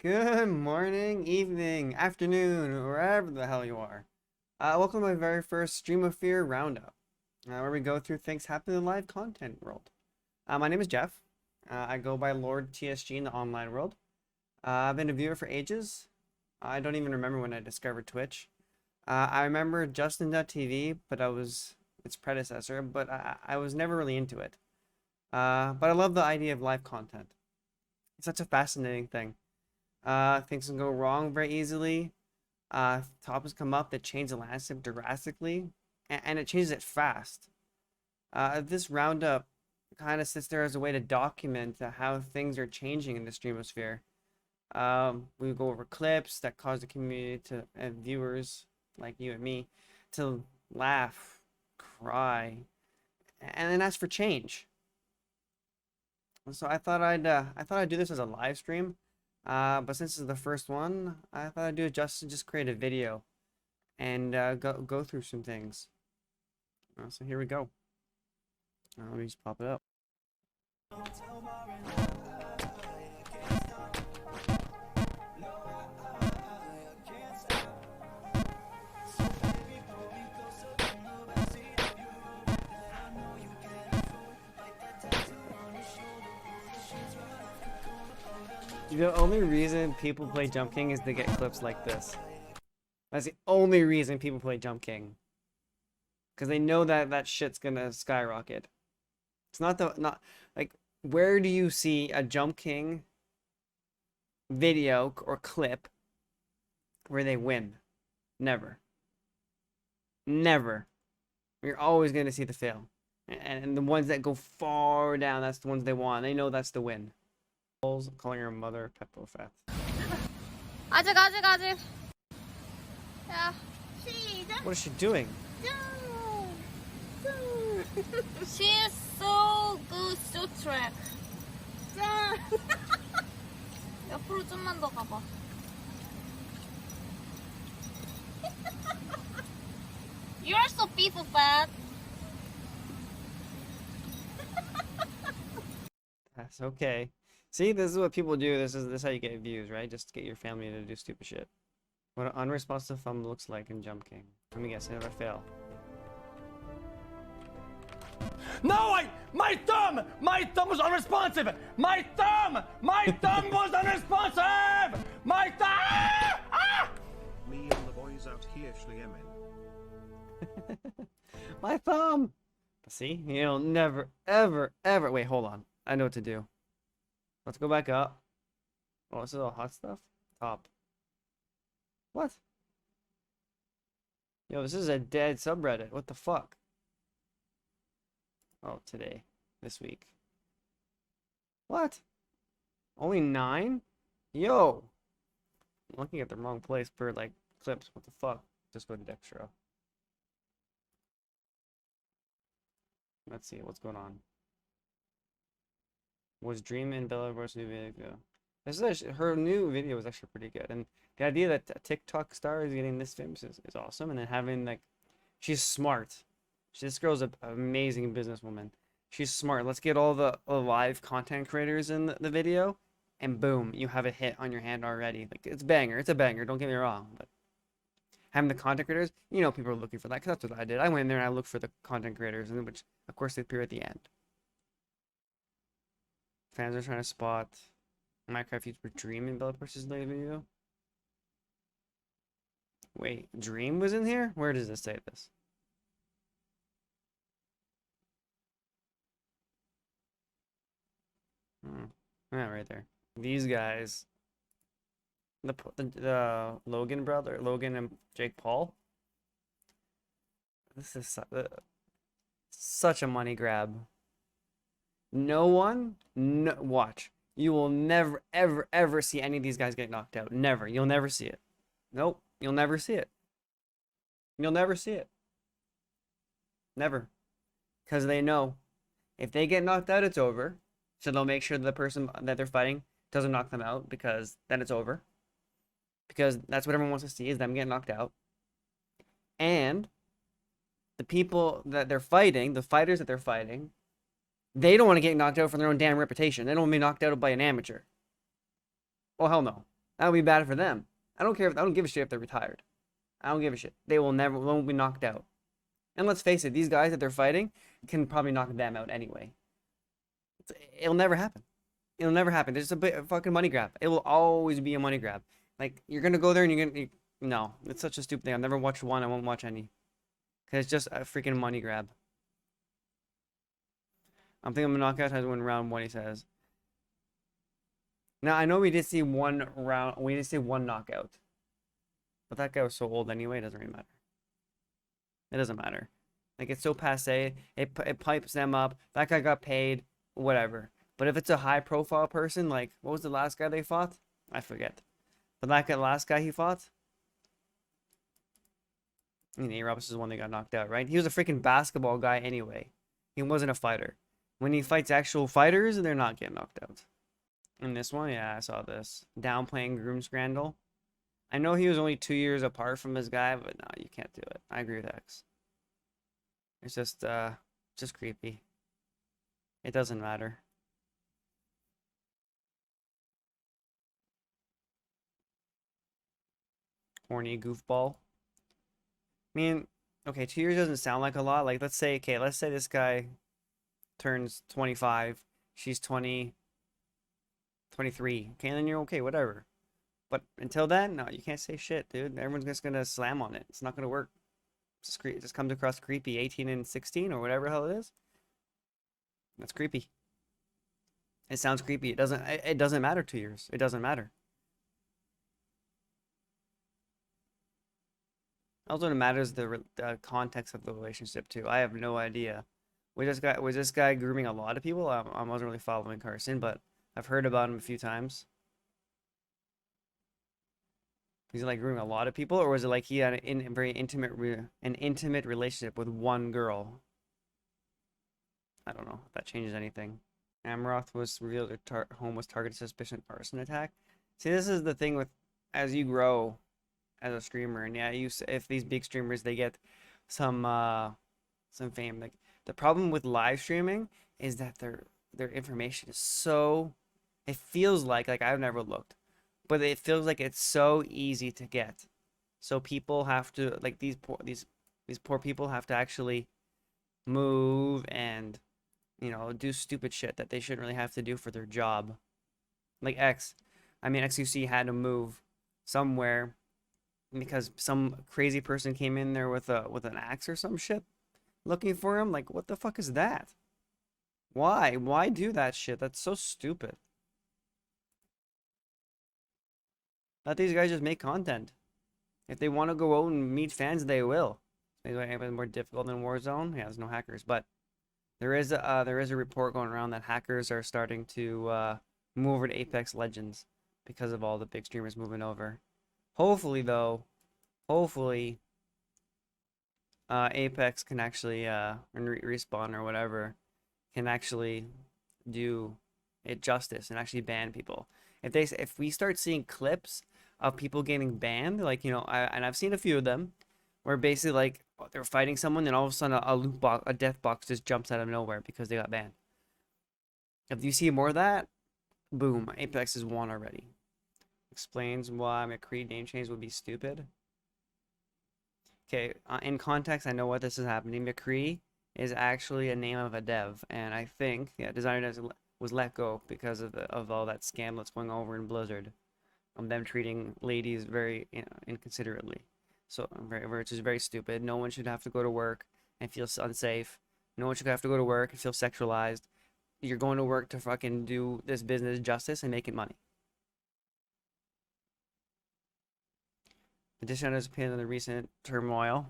Good morning, evening, afternoon, wherever the hell you are. Welcome to my very first Stream of Fear Roundup, where we go through things happening in the live content world. My name is Jeff. I go by Lord TSG in the online world. I've been a viewer for ages. I don't even remember when I discovered Twitch. I remember Justin.tv, but I was its predecessor, but I was never really into it. But I love the idea of live content. It's such a fascinating thing. Things can go wrong very easily. Topics come up that change the landscape drastically, and it changes it fast. This roundup kind of sits there as a way to document how things are changing in the streamosphere. We go over clips that cause the community to and viewers like you and me to laugh, cry, and then ask for change. So I thought I'd do this as a live stream. But since this is the first one, I thought I'd do it just create a video and go through some things. So here we go. Let me just pop it up. The only reason people play Jump King is to get clips like this. That's the only reason people play Jump King. Because they know that that shit's gonna skyrocket. It's not like, where do you see a Jump King video or clip where they win? Never. Never. You're always gonna see the fail. And the ones that go far down, that's the ones they want. They know that's the win. Calling her mother Peppo Fat. 아직. 야, 시작. What is she doing? She is so good, so track. 자. 옆으로 좀만 더 가봐. You're so piece of fat. That's okay. See, this is what people do. This is how you get views, right? Just to get your family to do stupid shit. What an unresponsive thumb looks like in Jump King. Let me guess, if I fail. No, my thumb was unresponsive. My thumb was unresponsive. My thumb. Ah! Me and the boys out here schlemmen. My thumb. See, you'll never, ever. Wait, hold on. I know what to do. Let's go back up. Oh, this is all hot stuff? Top. What? Yo, this is a dead subreddit. What the fuck? Oh, today. This week. What? Only 9? Yo! I'm looking at the wrong place for, like, clips. What the fuck? Just go to Dextro. Let's see. What's going on? Was Dream in Belarus new video? This is actually, her new video was actually pretty good, and the idea that a TikTok star is getting this famous is awesome. And then having, like, she's smart. This girl's an amazing businesswoman. She's smart. Let's get all the live content creators in the video, and boom, you have a hit on your hand already. Like, it's banger. It's a banger. Don't get me wrong, but having the content creators, you know, people are looking for that. Cause that's what I did. I went in there and I looked for the content creators, and which of course they appear at the end. Fans are trying to spot Minecraft YouTuber Dream in Belarus's latest video. Wait, Dream was in here? Where does it say this? Yeah, right there. These guys, the Logan brother, Logan and Jake Paul. This is such a money grab. Watch. You will never, ever see any of these guys get knocked out. Never. You'll never see it. Nope. You'll never see it. You'll never see it. Never. Because they know if they get knocked out, it's over. So they'll make sure the person that they're fighting doesn't knock them out, because then it's over. Because that's what everyone wants to see, is them get knocked out. And the people that they're fighting, the fighters that they're fighting, they don't want to get knocked out for their own damn reputation. They don't want to be knocked out by an amateur. Oh, hell no. That would be bad for them. I don't care. I don't give a shit if they're retired. I don't give a shit. They won't be knocked out. And let's face it, these guys that they're fighting can probably knock them out anyway. It'll never happen. It'll never happen. It's a fucking money grab. It will always be a money grab. Like, you're gonna go there and you're gonna... No, it's such a stupid thing. I've never watched one. I won't watch any. Because it's just a freaking money grab. I'm thinking I'm gonna knock out has one round one, he says. Now, I know we did see one round... We did see one knockout. But that guy was so old anyway, it doesn't really matter. It doesn't matter. Like, it's so passe. It pipes them up. That guy got paid. Whatever. But if it's a high-profile person, like, what was the last guy they fought? I forget. But that last guy he fought? I mean, A-Robs is the one that got knocked out, right? He was a freaking basketball guy anyway. He wasn't a fighter. When he fights actual fighters, they're not getting knocked out. In this one, yeah, I saw this. Downplaying groom scandal. I know he was only 2 years apart from this guy, but no, you can't do it. I agree with X. It's just creepy. It doesn't matter. Horny goofball. I mean, okay, 2 years doesn't sound like a lot. Like, let's say this guy turns 25. She's 20, 23. Okay, then you're okay, whatever. But until then, no, you can't say shit, dude. Everyone's just gonna slam on it. It's not gonna work. It just comes across creepy. 18 and 16 or whatever the hell it is. That's creepy. It sounds creepy. It doesn't matter 2 years. It doesn't matter. Also, it matters the context of the relationship too. I have no idea. Was this guy grooming a lot of people? I wasn't really following Carson, but I've heard about him a few times. Is he like grooming a lot of people, or was it like he had an very intimate relationship with one girl? I don't know if that changes anything. Amaroth was revealed home was targeted suspicion arson attack. See, this is the thing with as you grow as a streamer, and yeah, if these big streamers they get some fame. Like the problem with live streaming is that their information is so. It feels like I've never looked. But it feels like it's so easy to get. So people have to like these poor people have to actually move and do stupid shit that they shouldn't really have to do for their job. Like XQC had to move somewhere because some crazy person came in there with an axe or some shit looking for him. Like, what the fuck is that? Why do that shit? That's so stupid. Let these guys just make content. If they want to go out and meet fans, they will. It's more difficult than Warzone. Yeah, there's no hackers, but there is a report going around that hackers are starting to move over to Apex Legends because of all the big streamers moving over. Hopefully, though, Apex can actually Respawn or whatever can actually do it justice and actually ban people. If we start seeing clips of people getting banned, like and I've seen a few of them, where basically like they're fighting someone, and all of a sudden a death box just jumps out of nowhere because they got banned. If you see more of that, boom, Apex is won already. Explains why McCree name change would be stupid. Okay, in context, I know what this is happening. McCree is actually a name of a dev, and I think designer was let go because of all that scam that's going over in Blizzard, them treating ladies very inconsiderately, so which is very stupid. No one should have to go to work and feel unsafe. No one should have to go to work and feel sexualized. You're going to work to fucking do this business justice and making money. Additionally, opinion on the recent turmoil.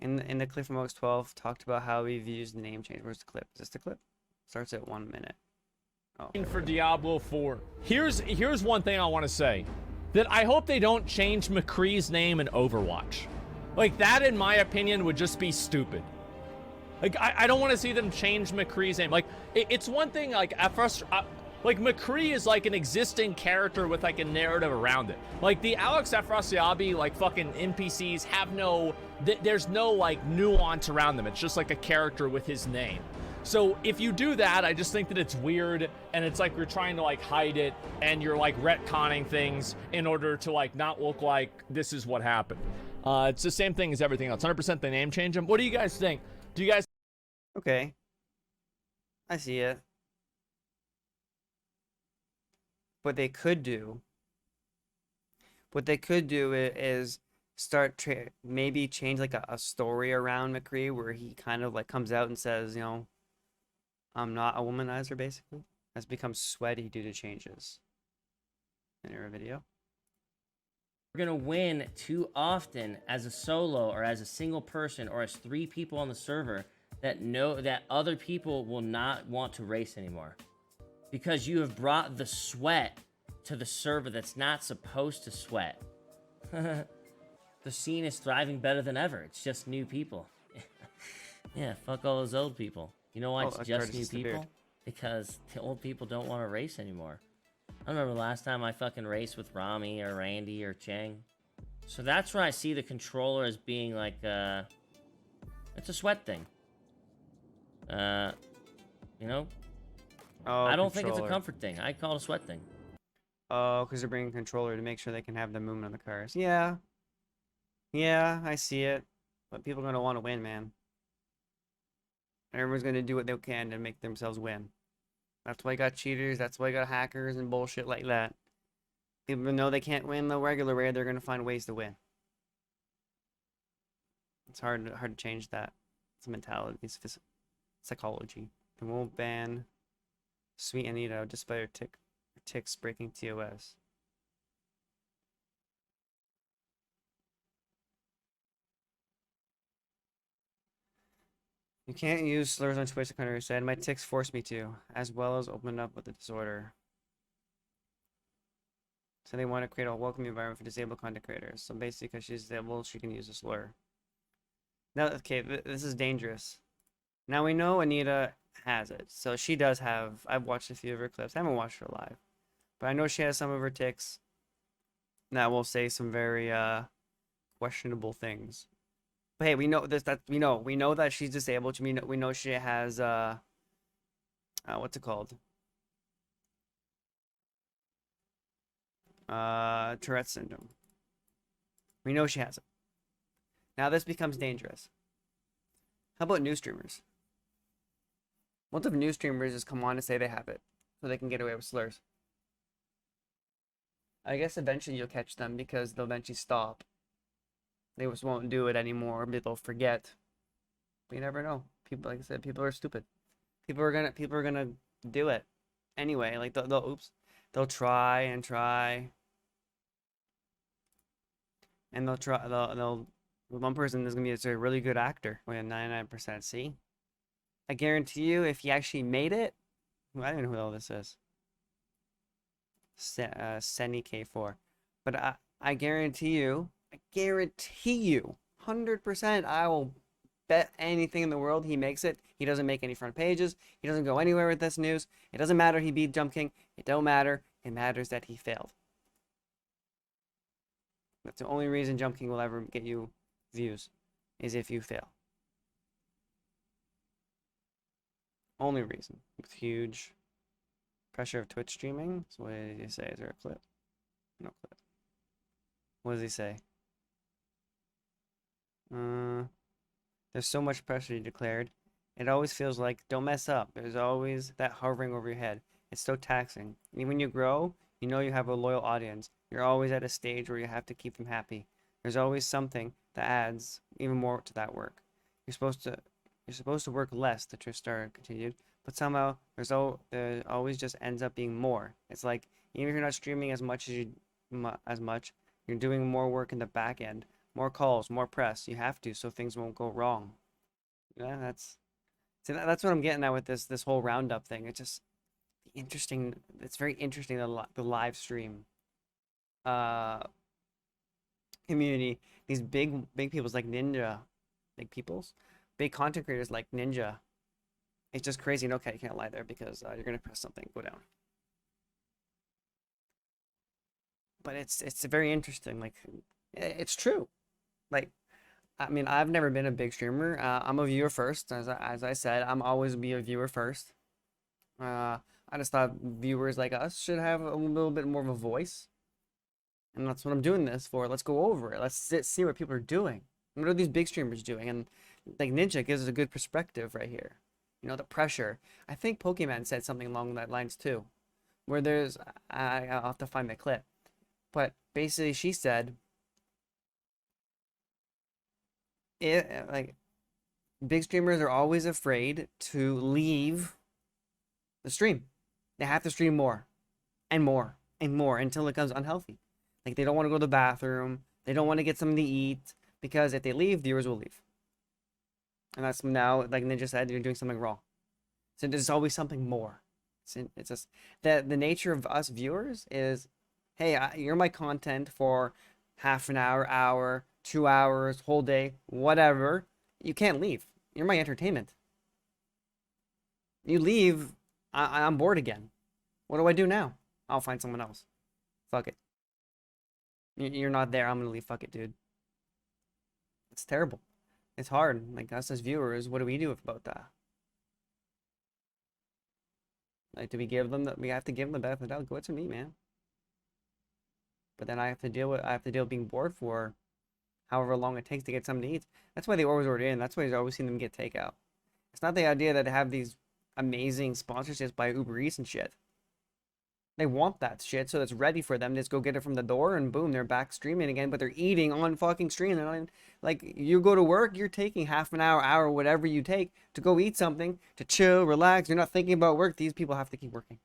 In the clip from OX12 talked about how we views the name change. Where's the clip? Is this the clip? Starts at 1 minute. Oh. For Diablo 4. Here's one thing I want to say. That I hope they don't change McCree's name in Overwatch. Like, that, in my opinion, would just be stupid. Like, I don't want to see them change McCree's name. Like, it's one thing, like, at first, like, McCree is, like, an existing character with, like, a narrative around it. Like, the Alex Afrasiabi, like, fucking NPCs have no, there's no, like, nuance around them. It's just, like, a character with his name. So if you do that, I just think that it's weird, and it's like you're trying to like hide it, and you're like retconning things in order to like not look like this is what happened. It's the same thing as everything else. 100% they name change them. What do you guys think? Do you guys? Okay. I see it. What they could do is start maybe change like a story around McCree where he kind of like comes out and says, you know, I'm not a womanizer, basically. Has become sweaty due to changes. In your video. We're gonna win too often as a solo or as a single person or as 3 people on the server that know that other people will not want to race anymore. Because you have brought the sweat to the server that's not supposed to sweat. The scene is thriving better than ever. It's just new people. Yeah, fuck all those old people. You know why it's just new people? Because the old people don't want to race anymore. I remember last time I fucking raced with Rami or Randy or Cheng. So that's where I see the controller as being like, it's a sweat thing. You know? Oh, I don't think it's a comfort thing. I call it a sweat thing. Oh, because they're bringing a controller to make sure they can have the movement on the cars. Yeah. Yeah, I see it. But people are going to want to win, man. Everyone's going to do what they can to make themselves win. That's why you got cheaters. That's why you got hackers and bullshit like that. People know they can't win the regular way. They're going to find ways to win. It's hard to change that. It's a mentality. It's psychology. They won't ban Sweet Anita despite her ticks breaking TOS. You can't use slurs on Twitch, the country said. My ticks forced me to, as well as open up with the disorder. So they want to create a welcoming environment for disabled content creators. So basically, because she's disabled, she can use a slur. Now, okay, this is dangerous. Now we know Anita has it. So she does have, I've watched a few of her clips. I haven't watched her live. But I know she has some of her ticks that will say some very questionable things. But hey, we know this. That we know that she's disabled. We know she has what's it called? Tourette syndrome. We know she has it. Now this becomes dangerous. How about new streamers? What if new streamers just come on and say they have it, so they can get away with slurs? I guess eventually you'll catch them because they'll eventually stop. They just won't do it anymore. Maybe they'll forget. But you never know. People, like I said, people are stupid. People are gonna do it anyway. Like they'll try and try, and one person is gonna be a really good actor with a 99% C. I guarantee you, if he actually made it, I don't know who all this is. Senny K4, but I guarantee you, 100%, I will bet anything in the world he makes it. He doesn't make any front pages. He doesn't go anywhere with this news. It doesn't matter he beat Jump King. It don't matter. It matters that he failed. That's the only reason Jump King will ever get you views, is if you fail. Only reason. With huge pressure of Twitch streaming. So what did he say? Is there a clip? No clip. What does he say? There's so much pressure, he declared. It always feels like, don't mess up. There's always that hovering over your head. It's so taxing. And when you grow, you know you have a loyal audience. You're always at a stage where you have to keep them happy. There's always something that adds even more to that work. You're supposed to work less, the Tristar continued, but somehow there always just ends up being more. It's like, even if you're not streaming as much, you're doing more work in the back end. More calls, more press. You have to, so things won't go wrong. Yeah, that's what I'm getting at with this whole roundup thing. It's just interesting. It's very interesting, the live stream community. These big peoples like Ninja, big content creators like Ninja. It's just crazy. And okay, you can't lie there because you're gonna press something, go down. But it's very interesting. Like, it's true. Like, I mean, I've never been a big streamer. I'm a viewer first, as I said. I'm always be a viewer first. I just thought viewers like us should have a little bit more of a voice, and that's what I'm doing this for. Let's go over it. Let's see what people are doing. What are these big streamers doing? And like Ninja gives us a good perspective right here. You know, the pressure. I think Pokemon said something along that lines too, where there's I'll have to find the clip, but basically she said it like big streamers are always afraid to leave the stream. They have to stream more and more and more until it becomes unhealthy. Like they don't want to go to the bathroom. They don't want to get something to eat because if they leave, viewers will leave. And that's now, like Ninja said, you're doing something wrong. So there's always something more. It's just that the nature of us viewers is, hey, you're my content for half an hour, 2 hours, whole day, whatever. You can't leave. You're my entertainment. You leave, I'm bored again. What do I do now? I'll find someone else. Fuck it. You're not there. I'm gonna leave. Fuck it, dude. It's terrible. It's hard. Like us as viewers, what do we do about that? Like, do we give them we have to give them the benefit of the doubt? Go to me, man. But then I have to deal with being bored for however long it takes to get something to eat. That's why they always order in. That's why you always see them get takeout. It's not the idea that they have these amazing sponsorships by Uber Eats and shit. They want that shit, so it's ready for them. They just go get it from the door, and boom, they're back streaming again. But they're eating on fucking stream. They're not, like, you go to work, you're taking half an hour, whatever you take to go eat something, to chill, relax. You're not thinking about work. These people have to keep working.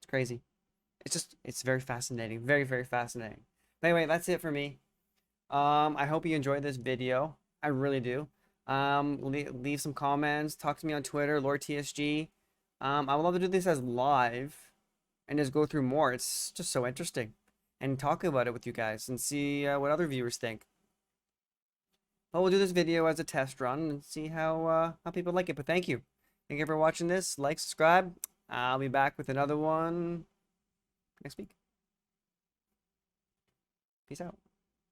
It's crazy. It's very fascinating. Very, very fascinating. But anyway, that's it for me. I hope you enjoyed this video. I really do. Leave some comments. Talk to me on Twitter, LordTSG. I would love to do this as live and just go through more. It's just so interesting and talk about it with you guys and see what other viewers think. But we'll do this video as a test run and see how people like it. But thank you. Thank you for watching this. Like, subscribe. I'll be back with another one next week. Peace out.